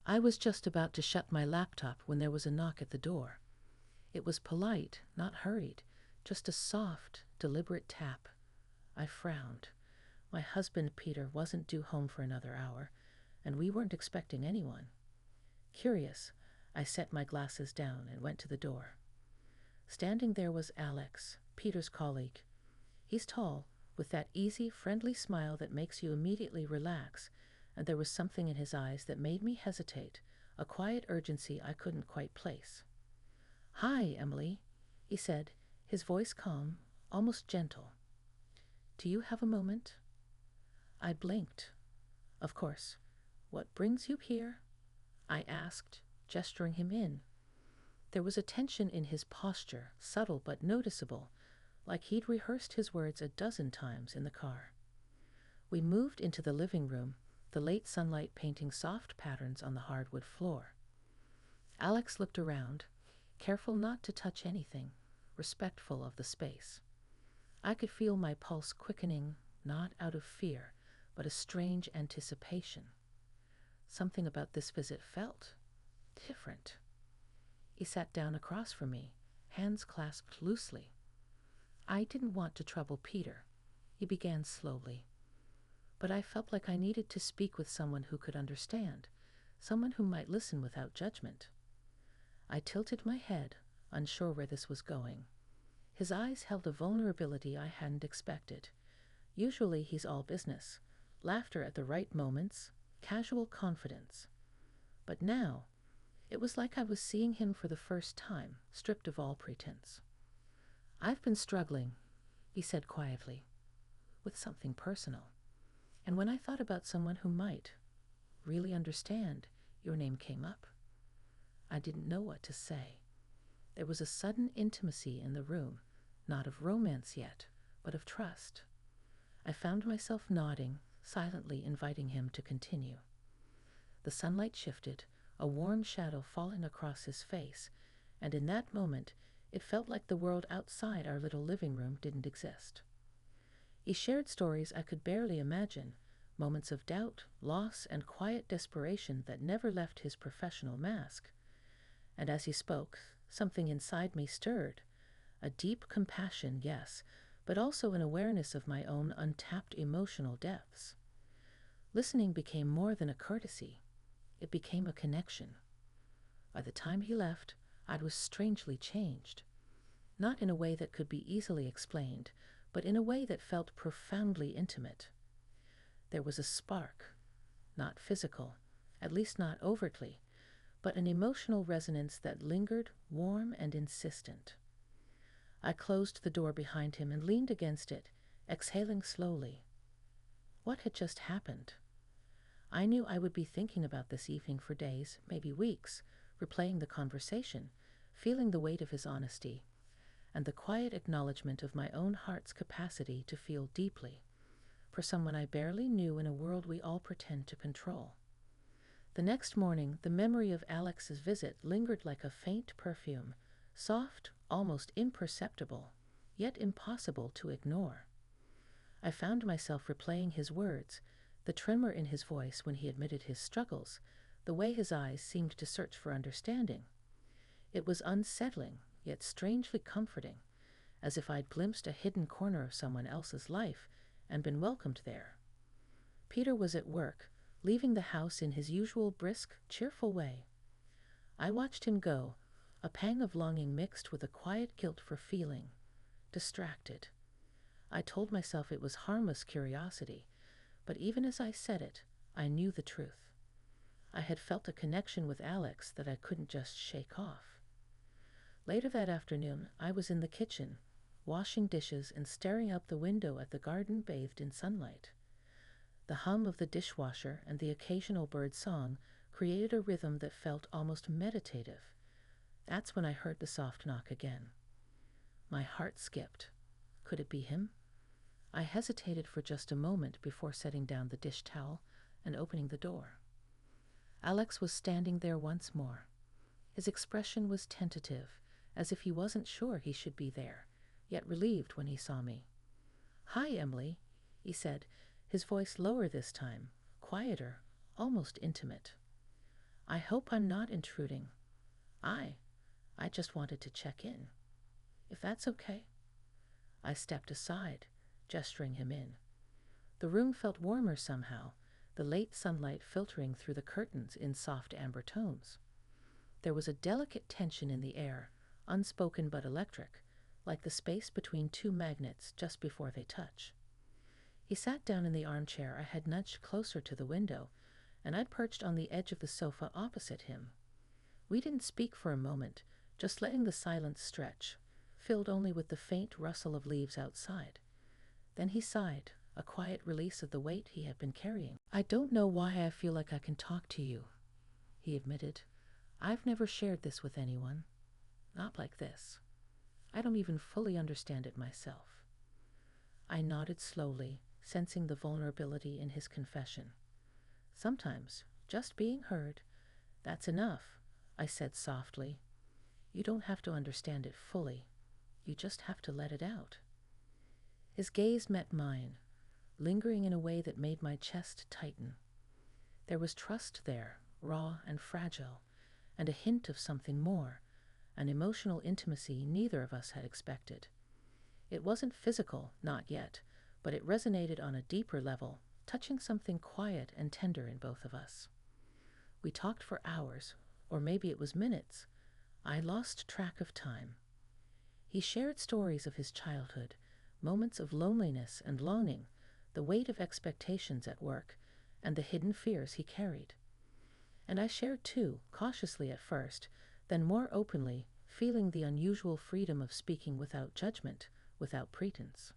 I was just about to shut my laptop when there was a knock at the door. It was polite, not hurried, just a soft, deliberate tap. I frowned. My husband, Peter, wasn't due home for another hour, and we weren't expecting anyone. Curious, I set my glasses down and went to the door. Standing there was Alex, Peter's colleague. He's tall, with that easy, friendly smile that makes you immediately relax, and there was something in his eyes that made me hesitate, a quiet urgency I couldn't quite place. "Hi, Emily," he said, his voice calm, almost gentle. "Do you have a moment?" I blinked. "Of course. What brings you here?" I asked, gesturing him in. There was a tension in his posture, subtle but noticeable, like he'd rehearsed his words a dozen times in the car. We moved into the living room, the late sunlight painting soft patterns on the hardwood floor. Alex looked around, careful not to touch anything, respectful of the space. I could feel my pulse quickening, not out of fear, but a strange anticipation. Something about this visit felt different. He sat down across from me, hands clasped loosely. "I didn't want to trouble Peter," he began slowly, "but I felt like I needed to speak with someone who could understand, someone who might listen without judgment." I tilted my head, unsure where this was going. His eyes held a vulnerability I hadn't expected. Usually he's all business, laughter at the right moments, casual confidence. But now, it was like I was seeing him for the first time, stripped of all pretense. "I've been struggling," he said quietly, "with something personal. And when I thought about someone who might really understand, your name came up." I didn't know what to say. There was a sudden intimacy in the room, not of romance yet, but of trust. I found myself nodding, silently inviting him to continue. The sunlight shifted, a warm shadow falling across his face, and in that moment it felt like the world outside our little living room didn't exist. He shared stories I could barely imagine, moments of doubt, loss, and quiet desperation that never left his professional mask. And as he spoke, something inside me stirred. A deep compassion, yes, but also an awareness of my own untapped emotional depths. Listening became more than a courtesy. It became a connection. By the time he left, I was strangely changed. Not in a way that could be easily explained, but in a way that felt profoundly intimate. There was a spark, not physical, at least not overtly, but an emotional resonance that lingered, warm and insistent. I closed the door behind him and leaned against it, exhaling slowly. What had just happened? I knew I would be thinking about this evening for days, maybe weeks, replaying the conversation, feeling the weight of his honesty, and the quiet acknowledgement of my own heart's capacity to feel deeply, for someone I barely knew in a world we all pretend to control. The next morning, the memory of Alex's visit lingered like a faint perfume, soft, almost imperceptible, yet impossible to ignore. I found myself replaying his words, the tremor in his voice when he admitted his struggles, the way his eyes seemed to search for understanding. It was unsettling, yet strangely comforting, as if I'd glimpsed a hidden corner of someone else's life and been welcomed there. Peter was at work, leaving the house in his usual brisk, cheerful way. I watched him go, a pang of longing mixed with a quiet guilt for feeling distracted. I told myself it was harmless curiosity, but even as I said it, I knew the truth. I had felt a connection with Alex that I couldn't just shake off. Later that afternoon, I was in the kitchen, washing dishes and staring out the window at the garden bathed in sunlight. The hum of the dishwasher and the occasional bird song created a rhythm that felt almost meditative. That's when I heard the soft knock again. My heart skipped. Could it be him? I hesitated for just a moment before setting down the dish towel and opening the door. Alex was standing there once more. His expression was tentative, as if he wasn't sure he should be there, yet relieved when he saw me. "Hi, Emily," he said, his voice lower this time, quieter, almost intimate. I hope I'm not intruding. I, I just wanted to check in. If that's okay. I stepped aside, gesturing him in. The room felt warmer somehow, the late sunlight filtering through the curtains in soft amber tones. There was a delicate tension in the air, unspoken but electric, like the space between two magnets just before they touch. He sat down in the armchair I had nudged closer to the window, and I'd perched on the edge of the sofa opposite him. We didn't speak for a moment, just letting the silence stretch, filled only with the faint rustle of leaves outside. Then he sighed, a quiet release of the weight he had been carrying. "I don't know why I feel like I can talk to you," he admitted. "I've never shared this with anyone. Not like this. I don't even fully understand it myself." I nodded slowly, sensing the vulnerability in his confession. "Sometimes, just being heard, that's enough," I said softly. "You don't have to understand it fully. You just have to let it out." His gaze met mine, lingering in a way that made my chest tighten. There was trust there, raw and fragile, and a hint of something more, an emotional intimacy neither of us had expected. It wasn't physical, not yet, but it resonated on a deeper level, touching something quiet and tender in both of us. We talked for hours, or maybe it was minutes. I lost track of time. He shared stories of his childhood, moments of loneliness and longing, the weight of expectations at work, and the hidden fears he carried. And I shared too, cautiously at first, then more openly, feeling the unusual freedom of speaking without judgment, without pretense.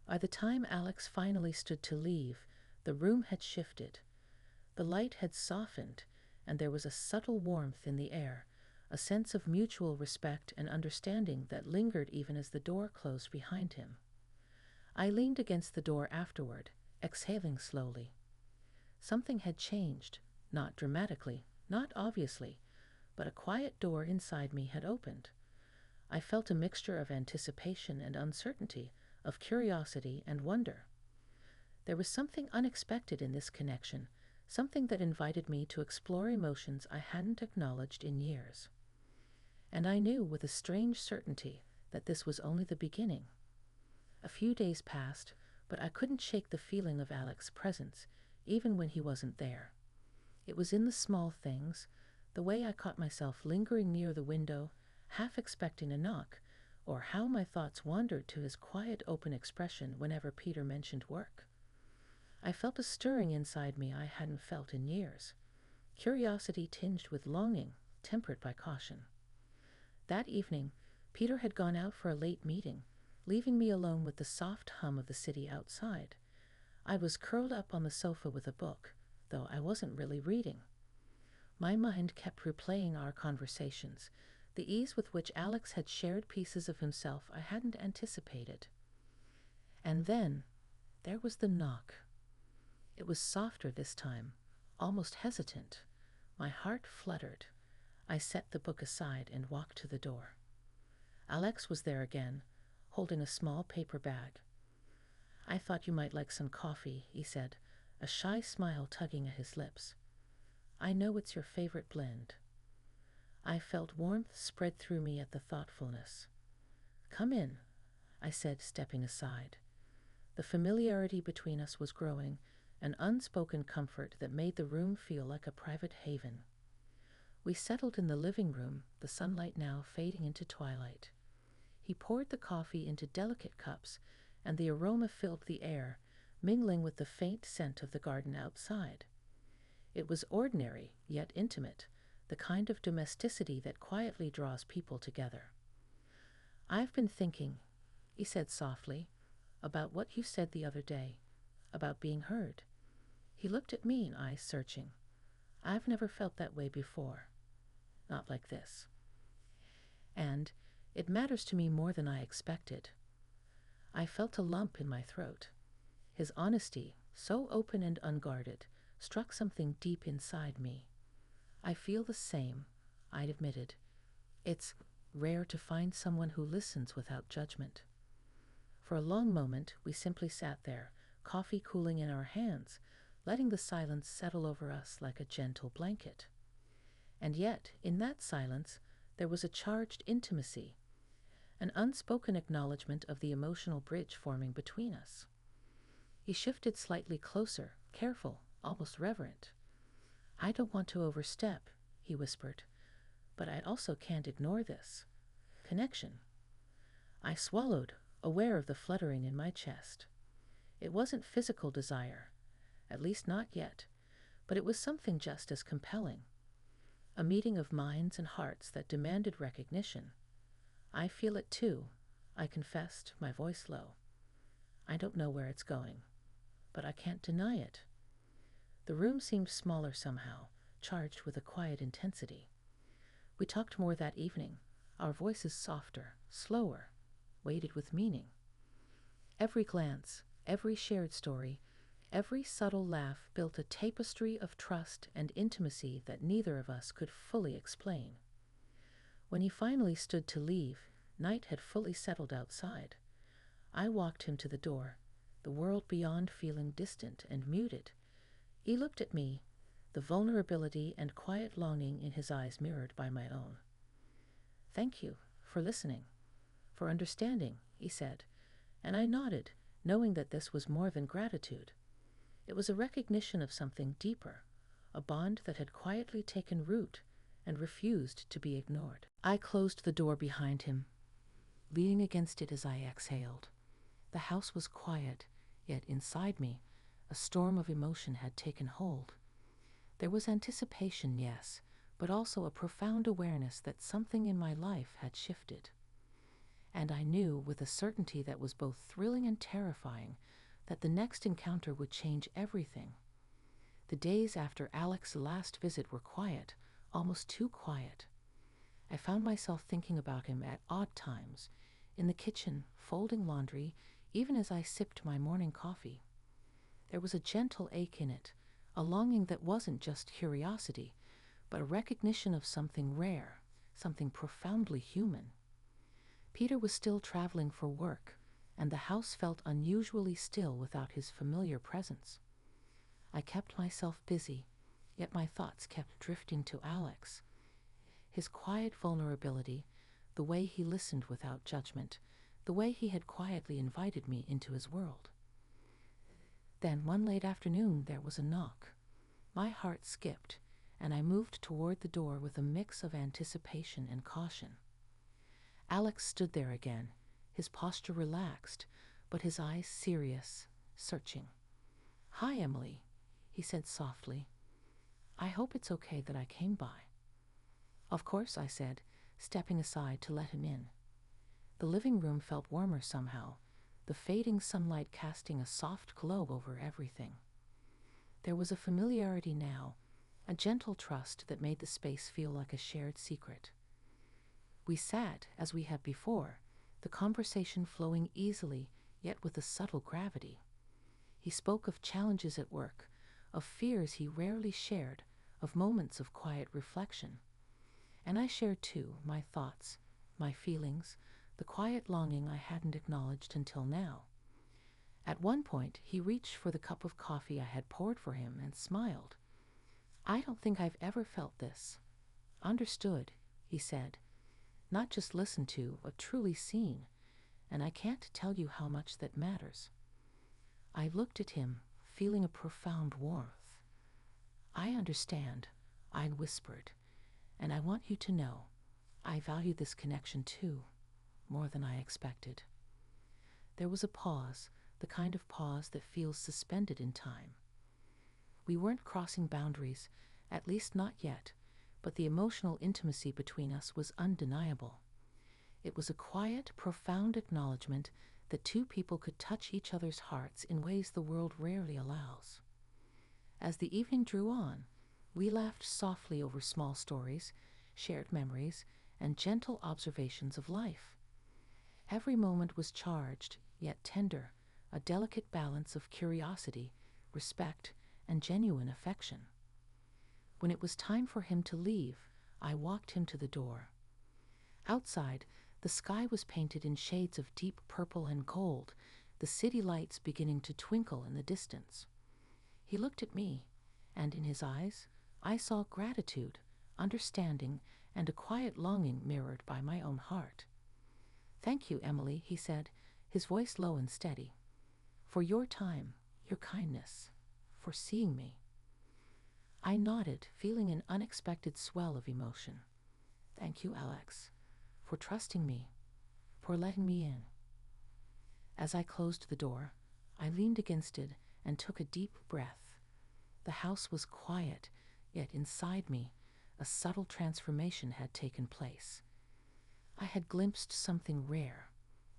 By the time Alex finally stood to leave, the room had shifted. The light had softened, and there was a subtle warmth in the air, a sense of mutual respect and understanding that lingered even as the door closed behind him. I leaned against the door afterward, exhaling slowly. Something had changed, not dramatically, not obviously, but a quiet door inside me had opened. I felt a mixture of anticipation and uncertainty, of curiosity and wonder. There was something unexpected in this connection, something that invited me to explore emotions I hadn't acknowledged in years. And I knew with a strange certainty that this was only the beginning. A few days passed, but I couldn't shake the feeling of Alex's presence, even when he wasn't there. It was in the small things, the way I caught myself lingering near the window, half expecting a knock, or how my thoughts wandered to his quiet open expression whenever Peter mentioned work. I felt a stirring inside me I hadn't felt in years, curiosity tinged with longing, tempered by caution. That evening, Peter had gone out for a late meeting, leaving me alone with the soft hum of the city outside. I was curled up on the sofa with a book, though I wasn't really reading. My mind kept replaying our conversations, the ease with which Alex had shared pieces of himself I hadn't anticipated. And then, there was the knock. It was softer this time, almost hesitant. My heart fluttered. I set the book aside and walked to the door. Alex was there again, holding a small paper bag. "I thought you might like some coffee," he said, a shy smile tugging at his lips. "I know it's your favorite blend." I felt warmth spread through me at the thoughtfulness. "Come in," I said, stepping aside. The familiarity between us was growing, an unspoken comfort that made the room feel like a private haven. We settled in the living room, the sunlight now fading into twilight. He poured the coffee into delicate cups, and the aroma filled the air, mingling with the faint scent of the garden outside. It was ordinary, yet intimate, the kind of domesticity that quietly draws people together. "I've been thinking," he said softly, "about what you said the other day, about being heard." He looked at me, eyes searching. "I've never felt that way before. Not like this. And it matters to me more than I expected." I felt a lump in my throat. His honesty, so open and unguarded, struck something deep inside me. "I feel the same," I admitted. "It's rare to find someone who listens without judgment." For a long moment, we simply sat there, coffee cooling in our hands, letting the silence settle over us like a gentle blanket. And yet, in that silence, there was a charged intimacy, an unspoken acknowledgement of the emotional bridge forming between us. He shifted slightly closer, careful, almost reverent. "I don't want to overstep," he whispered, "but I also can't ignore this. Connection." I swallowed, aware of the fluttering in my chest. It wasn't physical desire, at least not yet, but it was something just as compelling. A meeting of minds and hearts that demanded recognition. "I feel it too," I confessed, my voice low. "I don't know where it's going, but I can't deny it." The room seemed smaller somehow, charged with a quiet intensity. We talked more that evening, our voices softer, slower, weighted with meaning. Every glance, every shared story, every subtle laugh built a tapestry of trust and intimacy that neither of us could fully explain. When he finally stood to leave, night had fully settled outside. I walked him to the door, the world beyond feeling distant and muted. He looked at me, the vulnerability and quiet longing in his eyes mirrored by my own. "Thank you for listening, for understanding," he said, and I nodded, knowing that this was more than gratitude. It was a recognition of something deeper, a bond that had quietly taken root and refused to be ignored. I closed the door behind him, leaning against it as I exhaled. The house was quiet, yet inside me, a storm of emotion had taken hold. There was anticipation, yes, but also a profound awareness that something in my life had shifted. And I knew, with a certainty that was both thrilling and terrifying, that the next encounter would change everything. The days after Alex's last visit were quiet, almost too quiet. I found myself thinking about him at odd times, in the kitchen, folding laundry, even as I sipped my morning coffee. There was a gentle ache in it, a longing that wasn't just curiosity, but a recognition of something rare, something profoundly human. Peter was still traveling for work, and the house felt unusually still without his familiar presence. I kept myself busy, yet my thoughts kept drifting to Alex. His quiet vulnerability, the way he listened without judgment, the way he had quietly invited me into his world. Then one late afternoon there was a knock. My heart skipped, and I moved toward the door with a mix of anticipation and caution. Alex stood there again, his posture relaxed, but his eyes serious, searching. "Hi, Emily," he said softly. "I hope it's okay that I came by." "Of course," I said, stepping aside to let him in. The living room felt warmer somehow, the fading sunlight casting a soft glow over everything. There was a familiarity now, a gentle trust that made the space feel like a shared secret. We sat, as we had before, the conversation flowing easily, yet with a subtle gravity. He spoke of challenges at work, of fears he rarely shared, of moments of quiet reflection. And I shared too, my thoughts, my feelings, the quiet longing I hadn't acknowledged until now. At one point, he reached for the cup of coffee I had poured for him and smiled. "I don't think I've ever felt this. Understood," he said. "Not just listened to, but truly seen. And I can't tell you how much that matters." I looked at him, feeling a profound warmth. "I understand," I whispered, "and I want you to know, I value this connection too, more than I expected." There was a pause, the kind of pause that feels suspended in time. We weren't crossing boundaries, at least not yet, but the emotional intimacy between us was undeniable. It was a quiet, profound acknowledgement that two people could touch each other's hearts in ways the world rarely allows. As the evening drew on, we laughed softly over small stories, shared memories, and gentle observations of life. Every moment was charged, yet tender, a delicate balance of curiosity, respect, and genuine affection. When it was time for him to leave, I walked him to the door. Outside, the sky was painted in shades of deep purple and gold, the city lights beginning to twinkle in the distance. He looked at me, and in his eyes, I saw gratitude, understanding, and a quiet longing mirrored by my own heart. "Thank you, Emily," he said, his voice low and steady, "for your time, your kindness, for seeing me." I nodded, feeling an unexpected swell of emotion. "Thank you, Alex, for trusting me, for letting me in." As I closed the door, I leaned against it and took a deep breath. The house was quiet, yet inside me, a subtle transformation had taken place. I had glimpsed something rare: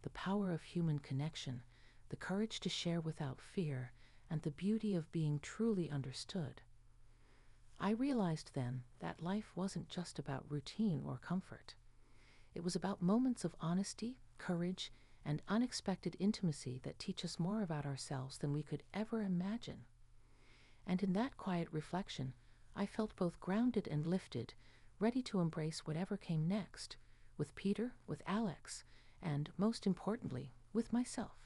the power of human connection, the courage to share without fear, and the beauty of being truly understood. I realized then that life wasn't just about routine or comfort. It was about moments of honesty, courage, and unexpected intimacy that teach us more about ourselves than we could ever imagine. And in that quiet reflection, I felt both grounded and lifted, ready to embrace whatever came next, with Peter, with Alex, and most importantly, with myself.